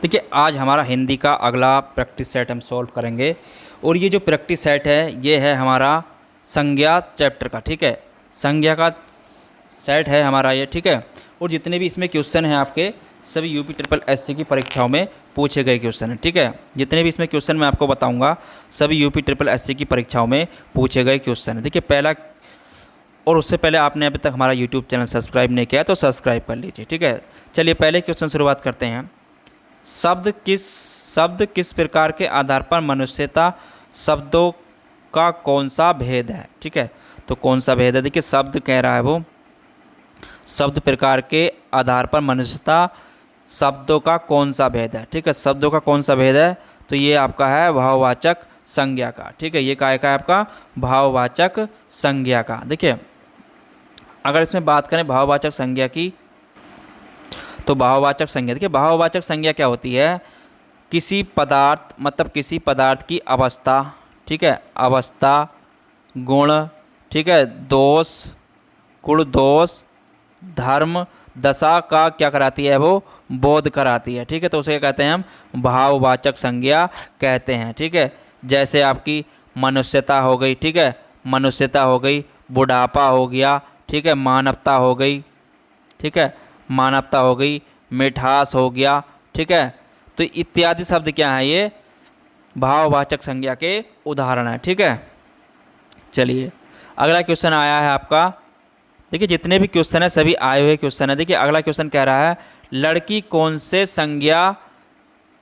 देखिए आज हमारा हिंदी का अगला प्रैक्टिस सेट हम सॉल्व करेंगे और ये जो प्रैक्टिस सेट है ये है हमारा संज्ञा चैप्टर का। ठीक है, संज्ञा का सेट है हमारा ये। ठीक है, और जितने भी इसमें क्वेश्चन हैं आपके सभी यूपी ट्रिपल एससी की परीक्षाओं में पूछे गए क्वेश्चन हैं। ठीक है, जितने भी इसमें क्वेश्चन मैं आपको बताऊंगा सभी यूपी ट्रिपल एससी की परीक्षाओं में पूछे गए क्वेश्चन हैं। देखिए पहला, और उससे पहले आपने अभी तक हमारा यूट्यूब चैनल सब्सक्राइब नहीं किया तो सब्सक्राइब कर लीजिए। ठीक है, चलिए पहले क्वेश्चन शुरुआत करते हैं। शब्द किस प्रकार के आधार पर मनुष्यता शब्दों का कौन सा भेद है। ठीक है, तो कौन सा भेद है, देखिए शब्द कह रहा है वो शब्द प्रकार के आधार पर मनुष्यता शब्दों का कौन सा भेद है। ठीक है, शब्दों का कौन सा भेद है, तो ये आपका है भाववाचक संज्ञा का। ठीक है, ये काय का है आपका भाववाचक संज्ञा का। देखिए अगर इसमें बात करें भाववाचक संज्ञा की, तो भाववाचक संज्ञा, देखिए भाववाचक संज्ञा क्या होती है, किसी पदार्थ मतलब किसी पदार्थ की अवस्था, ठीक है, अवस्था, गुण, ठीक है, दोष, गुण दोष, धर्म, दशा का क्या कराती है वो बोध कराती है। ठीक है, तो उसे क्या कहते हैं हम भाववाचक संज्ञा कहते हैं। ठीक है, जैसे आपकी मनुष्यता हो गई, ठीक है, मनुष्यता हो गई, बुढ़ापा हो गया, ठीक है, मानवता हो गई, ठीक है, मानवता हो गई, मिठास हो गया। ठीक है, तो इत्यादि शब्द क्या है, ये भाववाचक संज्ञा के उदाहरण है। ठीक है, चलिए अगला क्वेश्चन आया है आपका। देखिए जितने भी क्वेश्चन है सभी आए हुए क्वेश्चन है। देखिए अगला क्वेश्चन कह रहा है लड़की कौन से संज्ञा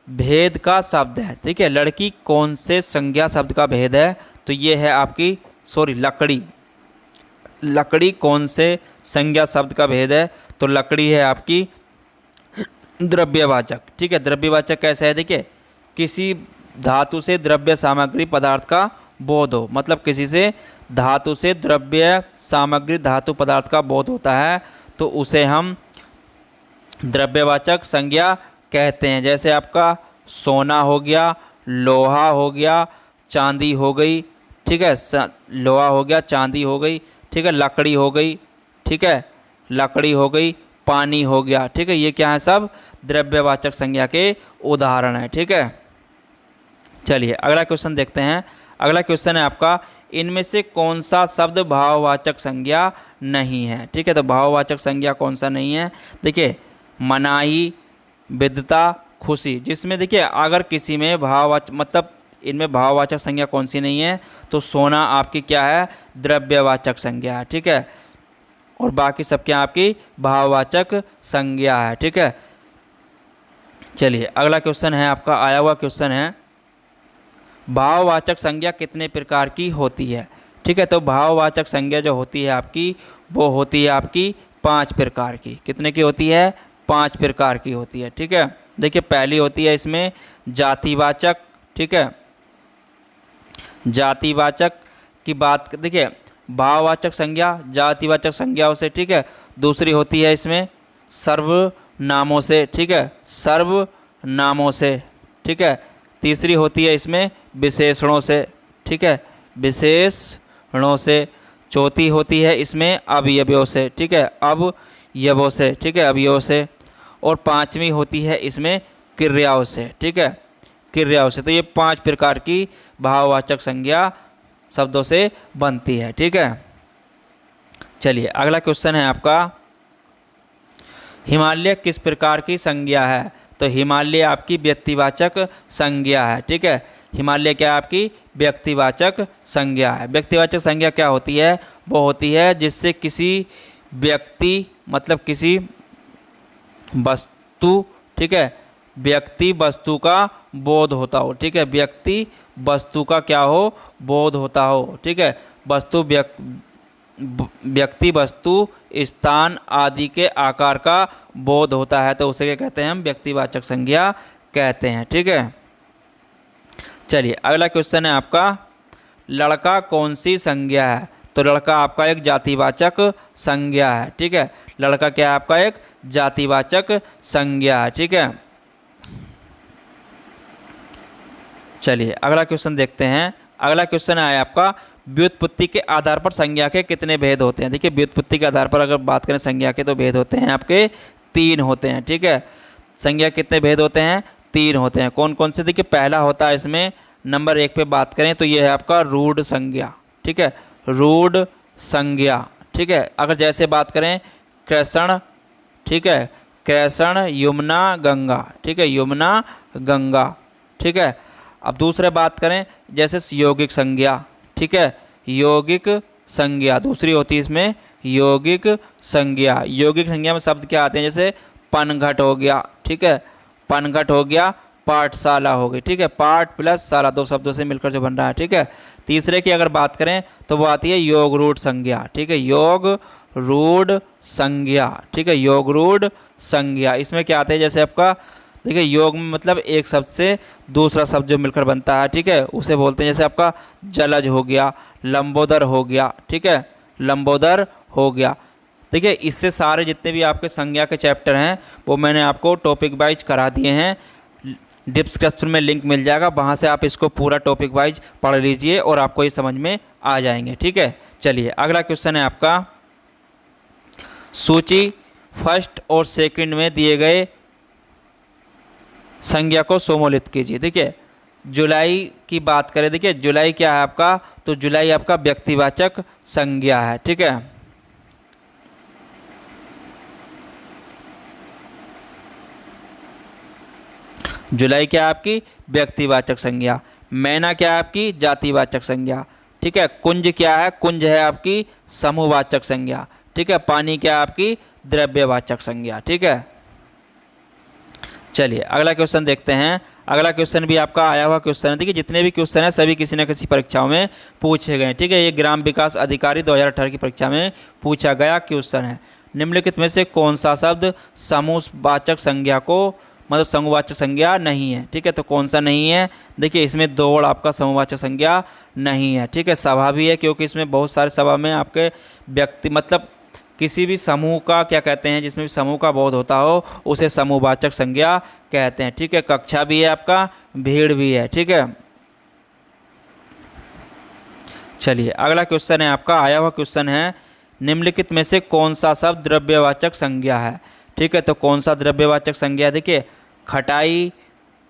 भेद का शब्द है। ठीक है, लड़की कौन से संज्ञा शब्द का भेद है, तो ये है आपकी लकड़ी। लकड़ी कौन से संज्ञा शब्द का भेद है, तो लकड़ी है आपकी द्रव्यवाचक। ठीक है, द्रव्यवाचक कैसे है, देखिए किसी धातु से द्रव्य सामग्री पदार्थ का बोध हो, मतलब किसी से धातु से द्रव्य सामग्री धातु पदार्थ का बोध होता है तो उसे हम द्रव्यवाचक संज्ञा कहते हैं। जैसे आपका सोना हो गया, लोहा हो गया, चांदी हो गई, ठीक है, लोहा हो गया, चांदी हो गई, ठीक है, लकड़ी हो गई, ठीक है, लकड़ी हो गई, पानी हो गया। ठीक है, ये क्या है, सब द्रव्यवाचक संज्ञा के उदाहरण है। ठीक है, चलिए अगला क्वेश्चन देखते हैं। अगला क्वेश्चन है आपका इनमें से कौन सा शब्द भाववाचक संज्ञा नहीं है। ठीक है, तो भाववाचक संज्ञा कौन सा नहीं है, देखिए मनाही, विद्वता, खुशी, जिसमें देखिए अगर किसी में भाववाचक मतलब इनमें भाववाचक संज्ञा कौन सी नहीं है, तो सोना आपकी क्या है, द्रव्यवाचक संज्ञा है। ठीक है, और बाकी सब क्या आपकी भाववाचक संज्ञा है। ठीक है, चलिए अगला क्वेश्चन है आपका, आया हुआ क्वेश्चन है भाववाचक संज्ञा कितने प्रकार की होती है। ठीक है, तो भाववाचक संज्ञा जो होती है आपकी वो होती है आपकी 5 प्रकार की। कितने की होती है, 5 प्रकार की होती है। ठीक है, देखिए पहली होती है इसमें जातिवाचक। ठीक है, जातिवाचक की बात देखिए भाववाचक संज्ञा जातिवाचक संज्ञाओं से, ठीक है, दूसरी होती है इसमें सर्वनामों से। ठीक है, सर्वनामों से, ठीक है, तीसरी होती है इसमें विशेषणों से। ठीक है, विशेषणों से, चौथी होती है इसमें अवयवों से। ठीक है, अवयवों से, ठीक है, अवयवों से, और पांचवी होती है इसमें क्रियाओं से। ठीक है, क्रियाओं से। तो ये 5 प्रकार की भाववाचक संज्ञा शब्दों से बनती है। ठीक है, चलिए अगला क्वेश्चन है आपका हिमालय किस प्रकार की संज्ञा है, तो हिमालय आपकी व्यक्तिवाचक संज्ञा है। ठीक है, हिमालय क्या आपकी व्यक्तिवाचक संज्ञा है। व्यक्तिवाचक संज्ञा क्या होती है, वो होती है जिससे किसी व्यक्ति मतलब किसी वस्तु, ठीक है, व्यक्ति वस्तु का बोध होता हो। ठीक है, व्यक्ति वस्तु का क्या हो, बोध होता हो। ठीक है, वस्तु व्यक्ति वस्तु स्थान आदि के आकार का बोध होता है तो उसे क्या कहते हैं हम व्यक्तिवाचक संज्ञा कहते हैं। ठीक है, चलिए अगला क्वेश्चन है आपका लड़का कौन सी संज्ञा है, तो लड़का आपका एक जातिवाचक संज्ञा है। ठीक है, लड़का क्या है आपका एक जातिवाचक संज्ञा है। ठीक है, चलिए अगला क्वेश्चन देखते हैं। अगला क्वेश्चन है आपका व्युत्पत्ति के आधार पर संज्ञा के कितने भेद होते हैं। देखिए व्युत्पत्ति के आधार पर अगर बात करें संज्ञा के तो भेद होते हैं आपके 3 होते हैं। ठीक है, संज्ञा कितने भेद होते हैं, 3 होते हैं। कौन कौन से? देखिए पहला होता है इसमें नंबर 1 पे बात करें तो ये है आपका रूढ़ संज्ञा, ठीक है, रूढ़ संज्ञा, ठीक है। अगर जैसे बात करें कृष्ण, ठीक है, कृष्ण, यमुना, गंगा, ठीक है, यमुना, गंगा, ठीक है। अब दूसरे बात करें जैसे यौगिक संज्ञा, ठीक है, यौगिक संज्ञा दूसरी होती है इसमें यौगिक संज्ञा। यौगिक संज्ञा में शब्द क्या आते हैं? जैसे पनघट हो गया, ठीक है, पनघट हो गया, पाठशाला हो गई, ठीक है, पाठ प्लस शाला 2 शब्दों से मिलकर जो बन रहा है, ठीक है। तीसरे की अगर बात करें तो वो आती है योग रूढ़ संज्ञा, ठीक है, योग रूढ़ संज्ञा, ठीक है, योग रूढ़ संज्ञा। इसमें क्या आते हैं? जैसे आपका देखिए योग में मतलब एक शब्द से दूसरा शब्द जो मिलकर बनता है, ठीक है, उसे बोलते हैं। जैसे आपका जलज हो गया, लंबोदर हो गया, ठीक है, लंबोदर हो गया। देखिए इससे सारे जितने भी आपके संज्ञा के चैप्टर हैं वो मैंने आपको टॉपिक वाइज करा दिए हैं। डिस्क्रिप्शन में लिंक मिल जाएगा, वहाँ से आप इसको पूरा टॉपिक वाइज पढ़ लीजिए और आपको ये समझ में आ जाएंगे, ठीक है। चलिए अगला क्वेश्चन है आपका, सूची फर्स्ट और सेकंड में दिए गए संज्ञा को समूलित कीजिए। देखिए जुलाई की बात करें, देखिए जुलाई क्या है आपका? तो जुलाई आपका व्यक्तिवाचक संज्ञा है, ठीक है। जुलाई क्या है आपकी? व्यक्तिवाचक संज्ञा। मैना क्या है आपकी? जातिवाचक संज्ञा, ठीक है। कुंज क्या है? कुंज है आपकी समूहवाचक संज्ञा, ठीक है। पानी क्या है आपकी? द्रव्यवाचक संज्ञा, ठीक है। चलिए अगला क्वेश्चन देखते हैं। अगला क्वेश्चन भी आपका आया हुआ क्वेश्चन है। देखिए जितने भी क्वेश्चन हैं सभी किसी न किसी परीक्षाओं में पूछे गए, ठीक है। ये ग्राम विकास अधिकारी 2018 की परीक्षा में पूछा गया क्वेश्चन है। निम्नलिखित में से कौन सा शब्द समूहवाचक संज्ञा को मतलब समूहवाचक संज्ञा नहीं है, ठीक है। तो कौन सा नहीं है? देखिए इसमें दौड़ आपका समूहवाचक संज्ञा नहीं है, ठीक है। सभा भी है क्योंकि इसमें बहुत सारे सभा में आपके व्यक्ति मतलब किसी भी समूह का क्या कहते हैं, जिसमें भी समूह का बोध होता हो उसे समूहवाचक संज्ञा कहते हैं, ठीक है। कक्षा भी है आपका, भीड़ भी है, ठीक है। चलिए अगला क्वेश्चन है आपका, आया हुआ क्वेश्चन है, निम्नलिखित में से कौन सा शब्द द्रव्यवाचक संज्ञा है, ठीक है। तो कौन सा द्रव्यवाचक संज्ञा? देखिए खटाई,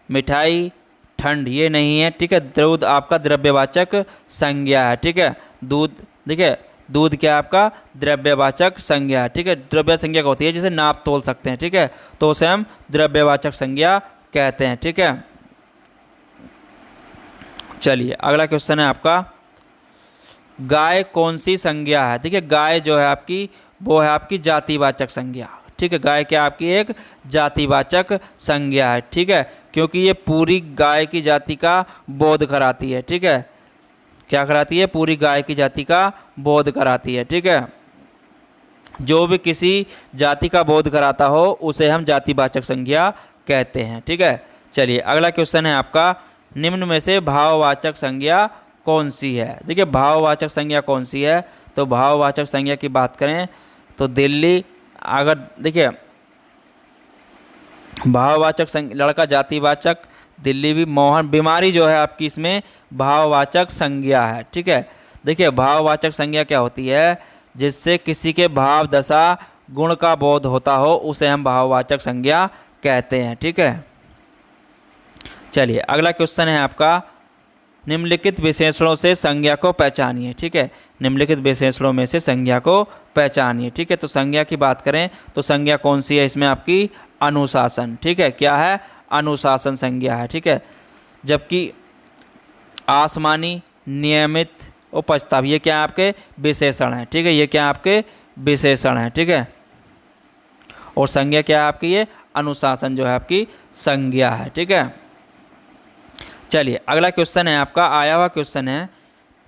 मिठाई, ठंड ये नहीं है, ठीक है। दूध आपका द्रव्यवाचक संज्ञा है, ठीक है। दूध, देखिए दूध क्या आपका? द्रव्यवाचक संज्ञा है, ठीक है। द्रव्य संज्ञा का होती है जिसे नाप तोल सकते हैं, ठीक है, तो उसे हम द्रव्यवाचक संज्ञा कहते हैं, ठीक है। चलिए अगला क्वेश्चन है आपका, गाय कौन सी संज्ञा है? देखिए गाय जो है आपकी वो है आपकी जातिवाचक संज्ञा, ठीक है। गाय क्या आपकी एक जातिवाचक संज्ञा है, ठीक है, क्योंकि ये पूरी गाय की जाति का बोध कराती है, ठीक है। क्या कराती है? पूरी गाय की जाति का बोध कराती है, ठीक है। जो भी किसी जाति का बोध कराता हो उसे हम जातिवाचक संज्ञा कहते हैं, ठीक है। चलिए अगला क्वेश्चन है आपका, निम्न में से भाववाचक संज्ञा कौन सी है? देखिए भाववाचक संज्ञा कौन सी है? तो भाववाचक संज्ञा की बात करें तो दिल्ली, अगर देखिए भाववाचक लड़का जातिवाचक, दिल्ली भी, मोहन, बीमारी जो है आपकी इसमें भाववाचक संज्ञा है, ठीक है। देखिए भाववाचक संज्ञा क्या होती है? जिससे किसी के भाव, दशा, गुण का बोध होता हो उसे हम भाववाचक संज्ञा कहते हैं, ठीक है। चलिए अगला क्वेश्चन है आपका, निम्नलिखित विशेषणों से संज्ञा को पहचानिए, ठीक है। निम्नलिखित विशेषणों में से संज्ञा को पहचानिए, ठीक है। तो संज्ञा की बात करें तो संज्ञा कौन सी है इसमें? आपकी अनुशासन, ठीक है। क्या है? अनुशासन संज्ञा है, ठीक है। जबकि आसमानी, नियमित, उपजता, ये क्या आपके विशेषण हैं, ठीक है। ये क्या आपके विशेषण हैं, ठीक है। और संज्ञा क्या है आपकी? ये अनुशासन जो है आपकी संज्ञा है, ठीक है। चलिए अगला क्वेश्चन है आपका, आया हुआ क्वेश्चन है,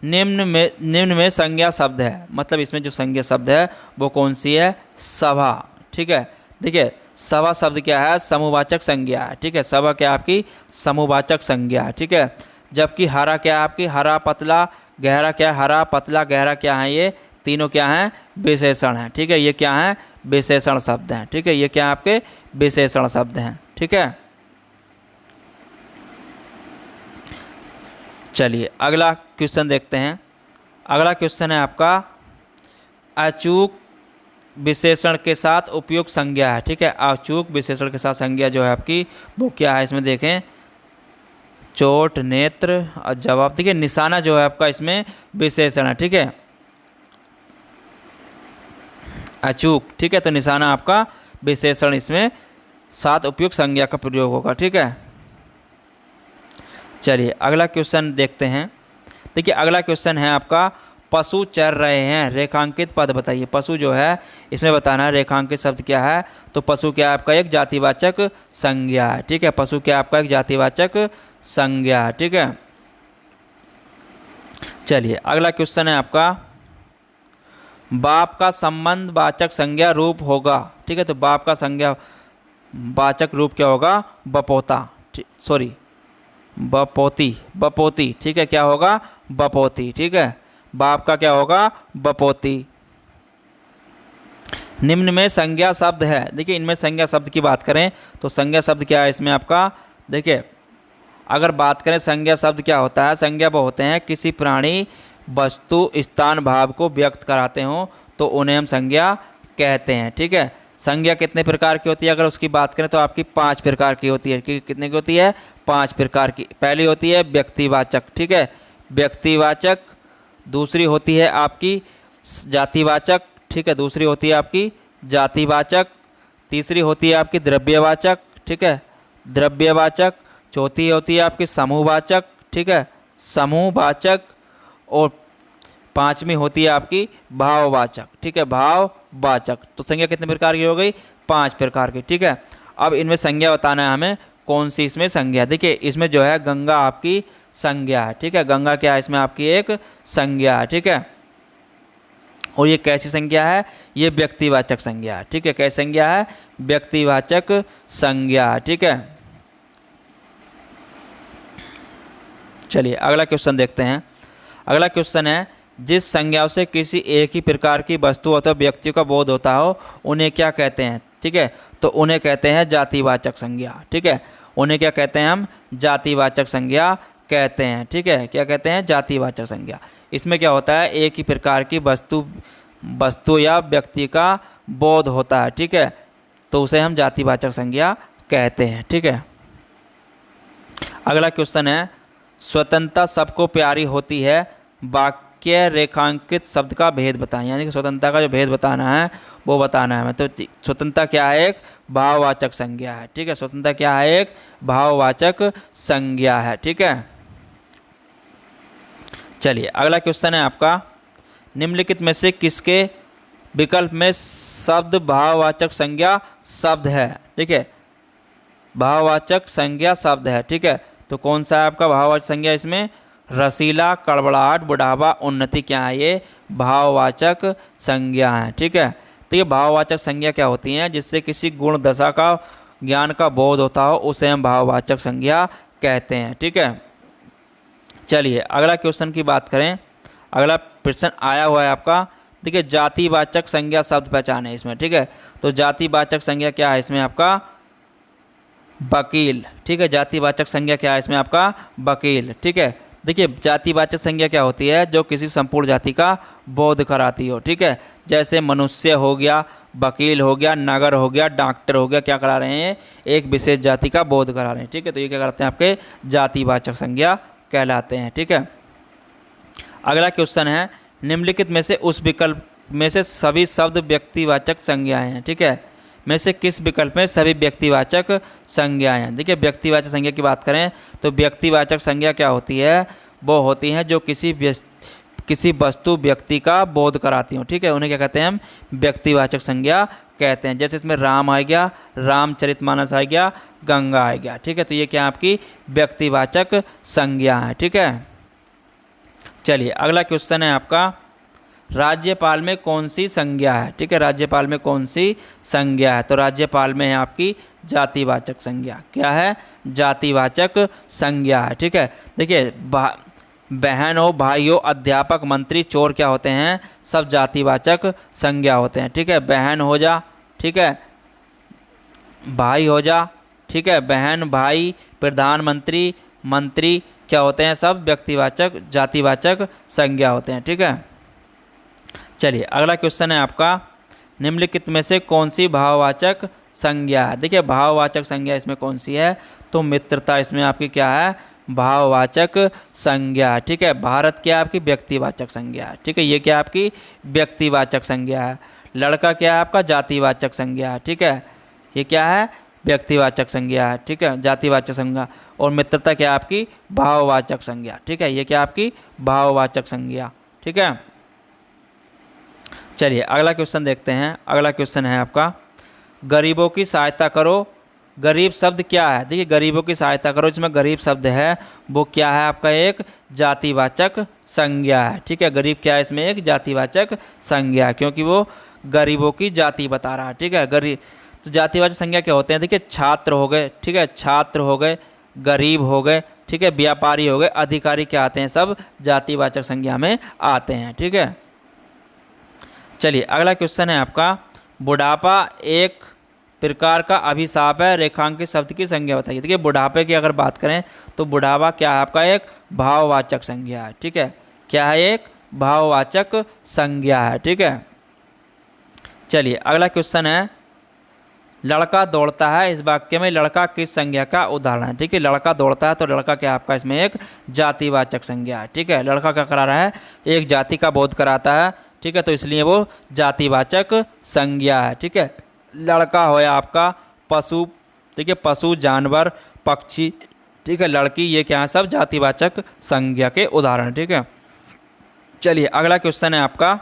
निम्न में संज्ञा शब्द है, मतलब इसमें जो संज्ञा शब्द है वो कौन सी है? सभा, ठीक है। देखिए सभा शब्द क्या है? समूहवाचक संज्ञा है, ठीक है। सभा क्या आपकी? समूहवाचक संज्ञा है, ठीक है। जबकि हरा क्या है आपकी? हरा, पतला, गहरा क्या है? हरा, पतला, गहरा क्या है? ये तीनों क्या हैं? विशेषण हैं, ठीक है। ये क्या है? विशेषण शब्द हैं, ठीक है। ये क्या आपके? विशेषण शब्द हैं, ठीक है। चलिए अगला क्वेश्चन देखते हैं। अगला क्वेश्चन है आपका, अचूक विशेषण के साथ उपयुक्त संज्ञा है, ठीक है। अचूक विशेषण के साथ संज्ञा जो है आपकी वो क्या है, इसमें देखें चोट, नेत्र और जवाब। देखिए निशाना जो है आपका इसमें विशेषण है, ठीक है, अचूक, ठीक है। तो निशाना आपका विशेषण, इसमें साथ उपयुक्त संज्ञा का प्रयोग होगा, ठीक है। चलिए अगला क्वेश्चन देखते हैं। देखिए अगला क्वेश्चन है आपका, पशु चर रहे हैं, रेखांकित पद बताइए। पशु जो है इसमें बताना है रेखांकित शब्द क्या है। तो पशु क्या है आपका एक जातिवाचक संज्ञा है, ठीक है। पशु क्या आपका एक जातिवाचक संज्ञा है, ठीक है। चलिए अगला क्वेश्चन है आपका, बाप का संबंध वाचक संज्ञा रूप होगा, ठीक है। तो बाप का संज्ञा वाचक रूप क्या होगा, बपोता, सॉरी बपोती, बपोती, ठीक है। क्या होगा, बपोती, ठीक है। बाप का क्या होगा, बपोती। निम्न में संज्ञा शब्द है। देखिए इनमें संज्ञा शब्द की बात करें तो संज्ञा शब्द क्या है इसमें आपका, देखिए अगर बात करें संज्ञा शब्द क्या होता है, संज्ञा वो होते हैं किसी प्राणी, वस्तु, स्थान, भाव को व्यक्त कराते हों तो उन्हें हम संज्ञा कहते हैं, ठीक है। संज्ञा कितने प्रकार की होती है, अगर उसकी बात करें तो आपकी 5 प्रकार की होती है। कितने की होती है, 5 प्रकार की। पहली होती है व्यक्तिवाचक, ठीक है, व्यक्तिवाचक। दूसरी होती है आपकी जातिवाचक, ठीक है, दूसरी होती है आपकी जातिवाचक। तीसरी होती है आपकी द्रव्यवाचक, ठीक है, द्रव्यवाचक। चौथी होती है आपकी समूहवाचक, ठीक है, समूहवाचक। और पांचवी होती है आपकी भाववाचक, ठीक है, भाववाचक। तो संज्ञा कितने प्रकार की हो गई, 5 प्रकार की, ठीक है। अब इनमें संज्ञा बताना है हमें, कौन सी इसमें संज्ञा। देखिए इसमें जो है गंगा आपकी संज्ञा है, ठीक है। गंगा क्या है इसमें आपकी एक संज्ञा है, ठीक है। और ये कैसी संज्ञा है, ये व्यक्तिवाचक संज्ञा है, ठीक है। कैसी संज्ञा है, व्यक्तिवाचक संज्ञा, ठीक है। चलिए अगला क्वेश्चन देखते हैं। अगला क्वेश्चन है, जिस संज्ञाओं से किसी एक ही प्रकार की वस्तु अथवा व्यक्ति का बोध होता हो उन्हें क्या कहते हैं, ठीक है। तो उन्हें कहते हैं जातिवाचक संज्ञा, ठीक है। उन्हें क्या कहते हैं हम, जातिवाचक संज्ञा कहते हैं, ठीक है। क्या कहते हैं, जातिवाचक संज्ञा। इसमें क्या होता है, एक ही प्रकार की वस्तु या व्यक्ति का बोध होता है, ठीक है। तो उसे हम जातिवाचक संज्ञा कहते हैं, ठीक है। अगला क्वेश्चन है, स्वतंत्रता सबको प्यारी होती है, वाक्य रेखांकित शब्द का भेद बताएं। यानी कि स्वतंत्रता का जो भेद बताना है वो बताना है हमें। तो स्वतंत्रता क्या है, एक भाववाचक संज्ञा है, ठीक है। स्वतंत्रता क्या है, एक भाववाचक संज्ञा है, ठीक है। चलिए अगला क्वेश्चन है आपका, निम्नलिखित में से किसके विकल्प में शब्द भाववाचक संज्ञा शब्द है, ठीक है। भाववाचक संज्ञा शब्द है, ठीक है। तो कौन सा है आपका भाववाचक संज्ञा इसमें, रसीला, कड़बड़ाहट, बुढ़ापा, उन्नति, क्या है ये भाववाचक संज्ञा है, ठीक है। तो ये भाववाचक संज्ञा क्या होती हैं, जिससे किसी गुण दशा का ज्ञान का बोध होता हो उसे हम भाववाचक संज्ञा कहते हैं, ठीक है। चलिए अगला क्वेश्चन की बात करें। अगला प्रश्न आया हुआ है आपका, देखिए जातिवाचक संज्ञा शब्द पहचाने इसमें, ठीक है। तो जातिवाचक संज्ञा क्या है इसमें आपका, वकील, ठीक है। जातिवाचक संज्ञा क्या है इसमें आपका, वकील, ठीक है। देखिए जातिवाचक संज्ञा क्या होती है, जो किसी संपूर्ण जाति का बोध कराती हो, ठीक है। जैसे मनुष्य हो गया, वकील हो गया, नगर हो गया, डॉक्टर हो गया, क्या करा रहे हैं, एक विशेष जाति का बोध करा रहे हैं, ठीक है। तो ये क्या करते हैं, आपके जातिवाचक संज्ञा कहलाते हैं, ठीक है। अगला क्वेश्चन है, निम्नलिखित में से उस विकल्प में से सभी शब्द व्यक्तिवाचक संज्ञाएं हैं, ठीक है। में से किस विकल्प में सभी व्यक्तिवाचक संज्ञाएं हैं। देखिए व्यक्तिवाचक संज्ञा की बात करें तो व्यक्तिवाचक संज्ञा क्या होती है, वो होती हैं जो किसी वस्तु व्यक्ति का बोध कराती हूँ, ठीक है। उन्हें क्या कहते हैं हम, व्यक्तिवाचक संज्ञा कहते हैं। जैसे इसमें राम आ गया, रामचरितमानस आ गया, गंगा आ गया, ठीक है। तो ये क्या आपकी व्यक्तिवाचक संज्ञा है, ठीक है। चलिए अगला क्वेश्चन है आपका, राज्यपाल में कौन सी संज्ञा है, ठीक है। राज्यपाल में कौन सी संज्ञा है, तो राज्यपाल में है आपकी जातिवाचक संज्ञा, क्या है, जातिवाचक संज्ञा है, ठीक है। देखिए बहन हो, भाई हो, अध्यापक, मंत्री, चोर क्या होते हैं, सब जातिवाचक संज्ञा होते हैं, ठीक है। बहन हो जा, ठीक है, भाई हो जा, ठीक है, बहन, भाई, प्रधानमंत्री, मंत्री क्या होते हैं, सब व्यक्तिवाचक जातिवाचक संज्ञा होते हैं, ठीक है। चलिए अगला क्वेश्चन है आपका, निम्नलिखित में से कौन सी भाववाचक संज्ञा है? देखिए भाववाचक संज्ञा इसमें कौन सी है? तो मित्रता इसमें आपकी क्या है? भाववाचक संज्ञा। ठीक है, भारत क्या है आपकी? व्यक्तिवाचक संज्ञा है। ठीक है, ये क्या आपकी? व्यक्तिवाचक संज्ञा है। लड़का क्या है आपका? जातिवाचक संज्ञा है। ठीक है, ये क्या है? व्यक्तिवाचक संज्ञा है। ठीक है, जातिवाचक संज्ञा। और मित्रता क्या है आपकी? भाववाचक संज्ञा। ठीक है, ये क्या आपकी? भाववाचक संज्ञा। ठीक है, चलिए अगला क्वेश्चन देखते हैं। अगला क्वेश्चन है आपका, गरीबों की सहायता करो। गरीब शब्द क्या है? देखिए गरीबों की सहायता करो, जिसमें गरीब शब्द है वो क्या है आपका? एक जातिवाचक संज्ञा है। ठीक है, गरीब क्या है? इसमें एक जातिवाचक संज्ञा है, क्योंकि वो गरीबों की जाति बता रहा है। ठीक है, गरीब तो जातिवाचक संज्ञा क्या होते हैं? देखिए छात्र हो गए, ठीक है, छात्र हो गए, गरीब हो गए, ठीक है, व्यापारी हो गए, अधिकारी क्या आते हैं? सब जातिवाचक संज्ञा में आते हैं। ठीक है, चलिए अगला क्वेश्चन है आपका, बुढ़ापा एक प्रकार का अभिशाप है, रेखांकित शब्द की संज्ञा बताइए। देखिए बुढ़ापे की अगर बात करें तो बुढ़ापा क्या है आपका? एक भाववाचक संज्ञा है। ठीक है, क्या है? एक भाववाचक संज्ञा है। ठीक है, चलिए अगला क्वेश्चन है, लड़का दौड़ता है, इस वाक्य में लड़का किस संज्ञा का उदाहरण है? ठीक है, लड़का दौड़ता है तो लड़का क्या आपका? इसमें एक जातिवाचक संज्ञा है। ठीक है, लड़का क्या करा रहा है? एक जाति का बोध कराता है। ठीक है, तो इसलिए वो जातिवाचक संज्ञा है। ठीक है, लड़का हो या आपका पशु, ठीक है, पशु, जानवर, पक्षी, ठीक है, लड़की, ये क्या है? सब जातिवाचक संज्ञा के उदाहरण। ठीक है, चलिए अगला क्वेश्चन है आपका,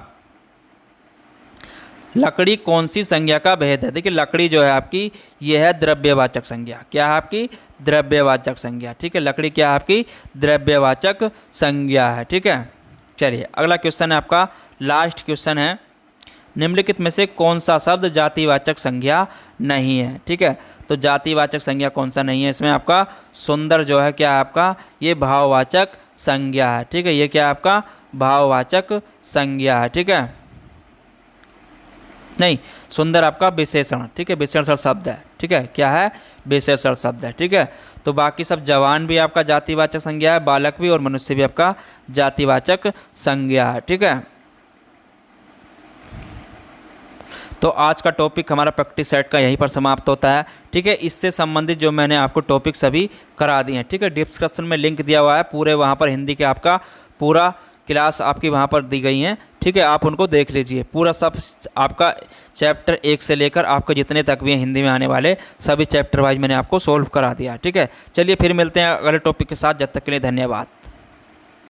लकड़ी कौन सी संज्ञा का भेद है? देखिए लकड़ी जो है आपकी ये है द्रव्यवाचक संज्ञा। क्या है आपकी? द्रव्यवाचक संज्ञा। ठीक है, लकड़ी क्या है आपकी? द्रव्यवाचक संज्ञा है। ठीक है, चलिए अगला क्वेश्चन है आपका, लास्ट क्वेश्चन है, निम्नलिखित में से कौन सा शब्द जातिवाचक संज्ञा नहीं है? ठीक है, तो जातिवाचक संज्ञा कौन सा नहीं है? इसमें आपका सुंदर जो है क्या है आपका? ये भाववाचक संज्ञा है। ठीक है, ये क्या है आपका? भाववाचक संज्ञा है। ठीक है, नहीं, सुंदर आपका विशेषण। ठीक है, विशेषण शब्द है। ठीक है, क्या है? विशेषण शब्द है। ठीक है, तो बाकी सब जवान भी आपका जातिवाचक संज्ञा है, बालक भी और मनुष्य भी आपका जातिवाचक संज्ञा है। ठीक है, तो आज का टॉपिक हमारा प्रैक्टिस सेट का यहीं पर समाप्त होता है। ठीक है, इससे संबंधित जो मैंने आपको टॉपिक सभी करा दिए हैं। ठीक है, डिस्क्रिप्शन में लिंक दिया हुआ है पूरे, वहाँ पर हिंदी के आपका पूरा क्लास आपकी वहाँ पर दी गई हैं। ठीक है, आप उनको देख लीजिए, पूरा सब आपका चैप्टर 1 से लेकर आपके जितने तक भी हैं हिंदी में आने वाले सभी चैप्टर वाइज मैंने आपको सोल्व करा दिया। ठीक है, चलिए फिर मिलते हैं अगले टॉपिक के साथ, जब तक के लिए धन्यवाद।